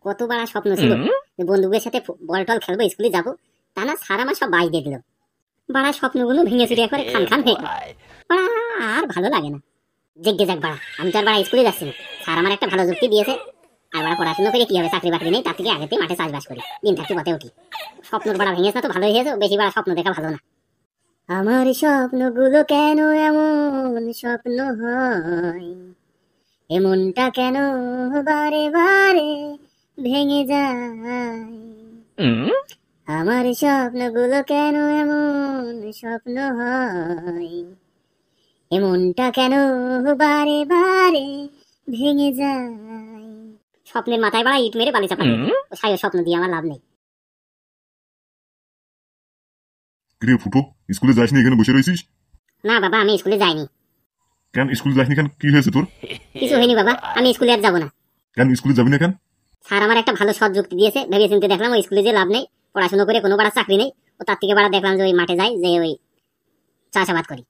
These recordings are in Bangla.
কত বড় স্বপ্ন ছিল যে বন্ধুদের সাথে বল টল খেলবো, স্কুলে যাবো, তা না সারা মাস সব বাজ দিয়ে দিল। বড় স্বপ্নগুলো ভেঙে চুরি করে খান খান হয়ে আর ভালো লাগে না। জেগে যাক বাড়া, আমি তো আর বাড়া স্কুলে যাচ্ছি না। স্যার আমার একটা ভালো যুক্তি দিয়েছে, আর বাড়া পড়াশোনা করে কি হবে, চাকরি বাকরি নেই, তার থেকে আগেতেই মাঠে চাষবাস করি, দিন থাকতে পথে উঠি। স্বপ্নর বাড়া ভেঙেছে না তো ভালোই হয়েছে, বেশি বাড়া স্বপ্ন দেখা ভালো না। আমার স্বপ্নগুলো কেন এমন স্বপ্ন হয়, এমনটা কেন বারে বারে ভেঙে যায়। আমার স্বপ্নগুলো কেন এমন স্বপ্ন হয়, এমনটা কেন বারে বারে ভেঙে যায়। স্বপ্নের মাথায় বাড়া ইট মেরে বালি চাপা, সাইও স্বপ্ন দিয়ে আমার লাভ নেই। কিরে ফুটো, স্কুলে যাসনি, এখানে বসে রয়েছিস? না বাবা, আমি স্কুলে যাইনি। কেন স্কুলে যাসনি কেন? কি হয়েছে তোর? কিছু হয়নি বাবা, আমি স্কুলে আর যাবো না। কেন স্কুলে যাবি না কেন? স্যার আমার একটা ভালো সৎ যুক্তি দিয়েছে, ভেবে চিন্তে দেখলাম ওই স্কুলে যে লাভ নেই, পড়াশোনা করে কোনো বাড়া চাকরি নেই, ও তার থেকে বাড়া দেখলাম যে ওই মাঠে যাই, যে ওই চাষাবাদ করি।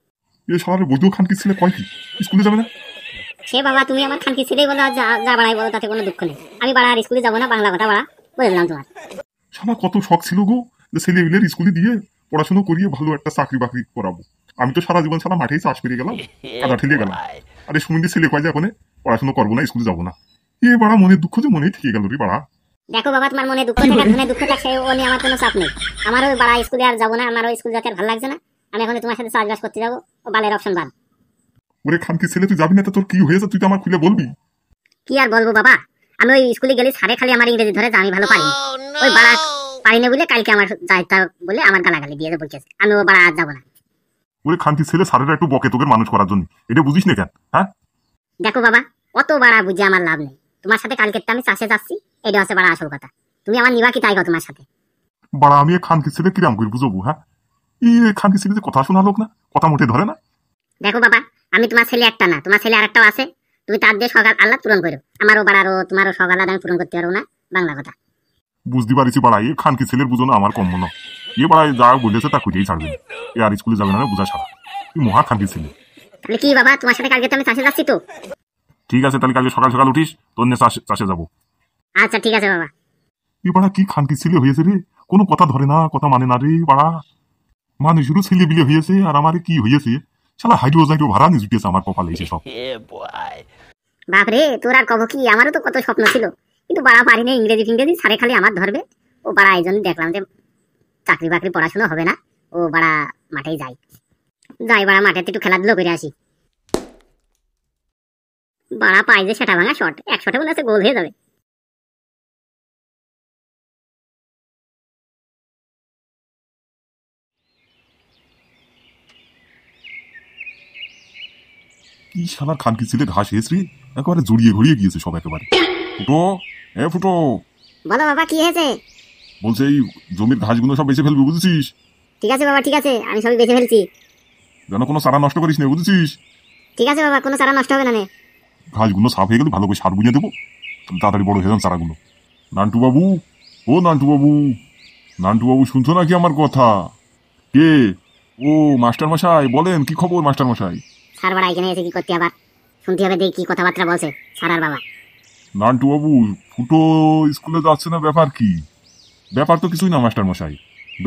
এই শালার বৈদ্য খানকি ছেলে কয় কি স্কুলে যাবে না? সে বাবা তুমি আমার খানকি ছেলেই বলো, যা বাড়াই বলো, তাতে কোনো দুঃখ নেই। আমি বাড়া আর স্কুলে যাবো না, বাংলা কথা বাড়া বলে দিলাম তোমার। শালা কত শখ ছিল গো যে ছেলেমেয়ের স্কুলে দিয়ে পড়াশোনা করিয়ে ভালো একটা চাকরি বাকরি করাবো। আমি তো সারা জীবন সারা মাঠেই চাষ করে গেলাম, কাদা ঠেলে গেলাম। আরে সুমিন্দি ছেলে কয় যে এখন পড়াশোনা করবো না, স্কুলে যাবো না। এ বাড়া মনের দুঃখ যে মনেই থেকে গেল রে বাড়া। দেখো বাবা, তোমার মনে দুঃখ থাকার মনে দুঃখ থাকছে, ও নিয়ে আমার কোনো চাপ নেই। আমার ওই বাড়া স্কুলে আর যাবো না, আমার ওই স্কুল যেতে আর ভালো লাগছে না। আমি এখন তোমার সাথে চাষবাস করতে যাবো, ও বালের অপশন বাদ। ওরে খানকি ছেলে, তুই যাবি না তো তোর কি হয়েছে তুই তো আমার খুলে বলবি। কি আর বলবো বাবা, আমি ওই স্কুলে গেলে সারে খালি আমার ইংরেজি ধরে যে আমি ভালো পারি, ওই বাড়া পারি না বলে কালকে আমার যাইতা বলে আমার গালাগালি দিয়ে বলতেছে, আমি ও বাড়া আর যাবো না। ওরে খানকি ছেলে, সারেরা একটু বকে তোকে মানুষ করার জন্য, এটা বুঝিস না কেন? হ্যাঁ দেখো বাবা, অত বাড়া বুঝে আমার লাভ নেই। তোমার সাথে কালকে আমি চাষে যাচ্ছি, এটা হচ্ছে বাড়া আসল কথা। তুমি আমার নিবা কি তাই তোমার সাথে বাড়া। আমি খানকি ছেলে কিরাম করে বুঝবো? হ্যাঁ, এই খানকি ছেলে যে কথা শোনা লোক না, কথা মোটে ধরে না। দেখো বাবা, আমি তোমার ছেলে একটা না, তোমার ছেলে আরেকটাও আছে। তুমি তার দিয়ে সকাল আল্লাহ পূরণ করো, আমারও বাড়ারও তোমারও সকাল আমি পূরণ করতে পারবো না, বাংলা কথা। বুঝতে পারিছি বাড়া, এই খানকি ছেলের বুঝো না আমার কম না। এ বাড়া যা বলেছে তা খুঁজেই ছাড়বে, এ আর স্কুলে যাবে না বোঝা ছাড়া। এই মহা খানকি ছেলে। তাহলে কি বাবা, তোমার সাথে কালকে আমি চাষে যাচ্ছি তো? ঠিক আছে, তাহলে কালকে সকাল সকাল উঠিস, তোর নিয়ে চাষে যাবো। আচ্ছা ঠিক আছে বাবা। এ বাড়া কি খানকি ছেলে হয়েছে রে, কোনো কথা ধরে না, কথা মানে না রে বাড়া। মানুষেরও ছেলে বিলে হয়েছে, আর আমার কি হয়েছে, শালা হাইড্রো জাইড্রো ভাড়া নিয়ে জুটিয়েছে আমার কপালে এসে সব। বাপরে, তোর আর কব কি, আমারও তো কত স্বপ্ন ছিল, কিন্তু বাড়া পারি না, ইংরেজি ফিংরেজি সারে খালি আমার ধরবে। ও বাড়া এই জন্য দেখলাম যে চাকরি বাকরি পড়াশোনা হবে না, ও বাড়া মাঠেই যাই বাড়া মাঠে একটু খেলাধুলো করে আসি। বাড়া পাই যে সেটা ভাঙা শট, এক শটে মনে হচ্ছে গোল হয়ে যাবে। কি শালার খানকি ছেলে ঘাস হয়েছে রে, একেবারে জড়িয়ে ঘড়িয়ে গিয়েছে সব একেবারে। ফুটো, এ ফুটো। বলো বাবা, কি হয়েছে? বলছে এই জমির ঘাসগুলো সব বেঁচে ফেলবি, বুঝেছিস? ঠিক আছে বাবা, ঠিক আছে, আমি সবই বেঁচে ফেলছি। যেন কোনো চারা নষ্ট করিস না, বুঝেছিস? ঠিক আছে বাবা, কোনো চারা নষ্ট হবে না। ঘাসগুলো সাফ হয়ে গেলে ভালো করে সার বুঝে দেবো, তাড়াতাড়ি বড় হয়ে যান চারাগুলো। নান্টু বাবু, ও নান্টু বাবু, নান্টু বাবু শুনছো নাকি আমার কথা? কে? ও মাস্টার মশাই, বলেন কি খবর মাস্টার মশাই? স্যার বাড়া এখানে এসে কি করতে, আবার শুনতে হবে দেখি কি কথাবার্তা বলছে স্যার আর বাবা। নান্টু বাবু, ফুটো স্কুলে যাচ্ছে না, ব্যাপার কি? ব্যাপার তো কিছুই না মাস্টার মশাই,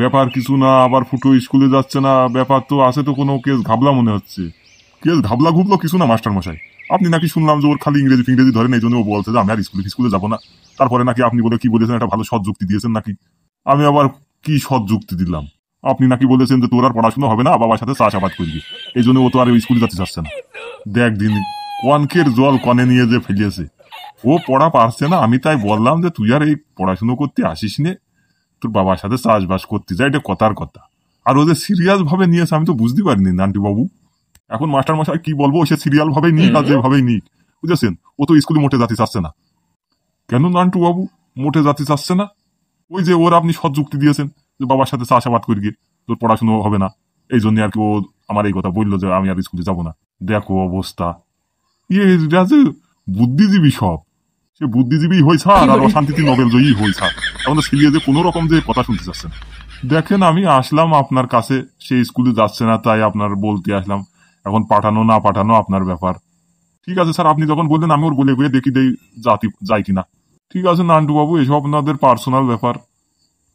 ব্যাপার কিছু না। আবার ফুটো স্কুলে যাচ্ছে না, ব্যাপার তো আছে, তো কোনো কেস ঘাবলা মনে হচ্ছে। কেস ঘাবলা ঘুবলো কিছু না মাস্টার মশাই। আপনি নাকি শুনলাম যে ওর খালি ইংরেজি ফিংরেজি ধরেন, এই জন্য ও বলছে যে আমি আর স্কুলে যাবো না। তারপরে নাকি আপনি বলে কি বলেছেন, একটা ভালো সৎ যুক্তি দিয়েছেন নাকি। আমি আবার কি সৎ যুক্তি দিলাম? আপনি নাকি বলেছেন যে তোর আর পড়াশোনা হবে না, বাবার সাথে চাষাবাদ করবি, এই জন্য ও তো আর স্কুলে যাতে চাচ্ছে না। দেখ দিন কনকের জল কনে নিয়ে যে ফেলিয়েছে, ও পড়া পারছে না। আমি তাই বললাম যে তুই আর এই পড়াশুনো করতে আসিস নে, তোর বাবার সাথে চাষবাস করতে যায়, এটা কথার কথা। আর ও যে সিরিয়াস ভাবে নিয়েছে আমি তো বুঝতে পারিনি নান্টু বাবু। এখন মাস্টার মশাই কি বলবো, সে সিরিয়াল ভাবে নিক আর যেভাবেই নিক, বুঝেছেন? ও তো স্কুলে মোটে যাতে চাচ্ছে না। কেন নান্টু বাবু মোটে যাতে চাচ্ছে না? ওই যে ওর আপনি সৎ যুক্তি দিয়েছেন যে বাবার সাথে চাষাবাদ করি গিয়ে তোর পড়াশুনো হবে না, এই জন্য আর কি ও আমার এই কথা বললো যে আমি আর স্কুলে যাবো না। দেখো অবস্থা, ইয়ে যে বুদ্ধিজীবী সব, সে বুদ্ধিজীবী হয়েছে আর অশান্তিতে নোবেল জয়ী হয়েছে, এখন তো সিরিয়াসে কোনো রকম যে কথা শুনতে চাচ্ছেন। দেখেন আমি আসলাম আপনার কাছে, সে স্কুলে যাচ্ছে না তাই আপনার বলতে আসলাম, এখন পাঠানো না পাঠানো আপনার ব্যাপার। ঠিক আছে স্যার, আপনি যখন বললেন আমি ওর বলে গিয়ে দেখি দেই যাই কিনা। ঠিক আছে নান্টু বাবু, এসব আপনাদের পার্সোনাল ব্যাপার।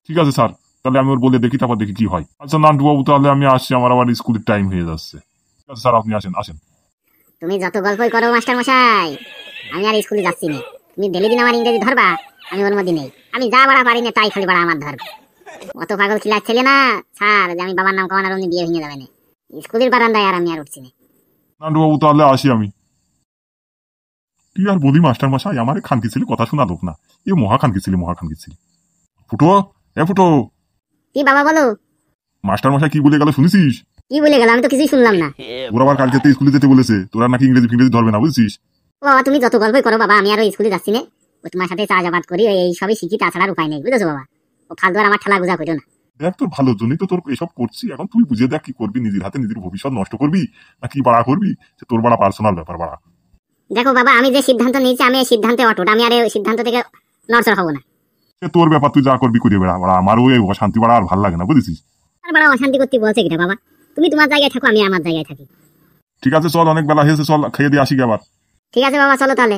ঠিক আছে স্যার, তাহলে আমি ওর বলে দেখি, তারপর দেখি কি হয়। আচ্ছা নান্টু বাবু, তাহলে আমি আসছি, আমার আবার স্কুলের টাইম হয়ে যাচ্ছে। ঠিক আছে স্যার, আপনি আসেন আসেন। তুমি যত গল্পই করো মাস্টার মশাই, আমি আর স্কুলে যাচ্ছি না। তুমি ডেলি দিন আমার ইংরেজি ধরবা, আমি ওর মধ্যে নেই। আমি যা বাড়া পারি না তাই খালি বাড়া আমার ধরবে। অত পাগল খিলার ছেলে না স্যার যে আমি বাবার নাম কামানোর অমনি বিয়ে ভেঙে যাবে না। স্কুলের বারান্দায় আর আমি আর উঠছি না। নান্টু বাবু, তাহলে আসি আমি। কি আর বলি মাস্টার মশাই, আমার খানকি ছেলে কথা শোনা লোক না। এ মহা খানকি ছেলে, মহা খানকি ছেলে। ফুটো, এ ফুটো। কি বাবা বলো? মাস্টার মশাই কি বলে গেল শুনেছিস? কি বলে গেল? আমি তো কিছুই শুনলাম না। ওরা আবার কালকে স্কুলে যেতে বলেছে, তোরা নাকি ইংরেজি ফিংরেজি ধরবে না, বুঝছিস? ও বাবা, তুমি যত গল্পই করো বাবা, আমি আর ওই স্কুলে যাচ্ছি না। ও তোমার সাথে চাষাবাদ করি, এই সবই শিখি, তাছাড়ার উপায় নেই, বুঝেছো বাবা? ও ফালতু আর আমার ঠেলা গুজা করো না। দেখ, তোর ভালোর জন্যই তো তোর এসব করছি। এখন তুই বুঝে দেখ কি করবি, নিজের হাতে নিজের ভবিষ্যৎ নষ্ট করবি না কি বাড়া করবি, সে তোর বাড়া পার্সোনাল ব্যাপার বাড়া। দেখো বাবা, আমি যে সিদ্ধান্ত নিয়েছি, আমি এই সিদ্ধান্তে অটুট। আমি আর এই সিদ্ধান্ত থেকে নড়চড় হবো না। সে তোর ব্যাপার, তুই যা করবি করে বেড়া বাড়া। আমার ওই অশান্তি বাড়া আর ভালো লাগে না, বুঝেছিস? আর বাড়া অশান্তি করতে বলছে কিটা বাবা? তুমি তোমার জায়গায় থাকো, আমি আমার জায়গায় থাকি। ঠিক আছে চল, অনেক বেলা হয়েছে, চল খেয়ে দিয়ে আসি গে আবার। ঠিক আছে বাবা, চলো তাহলে।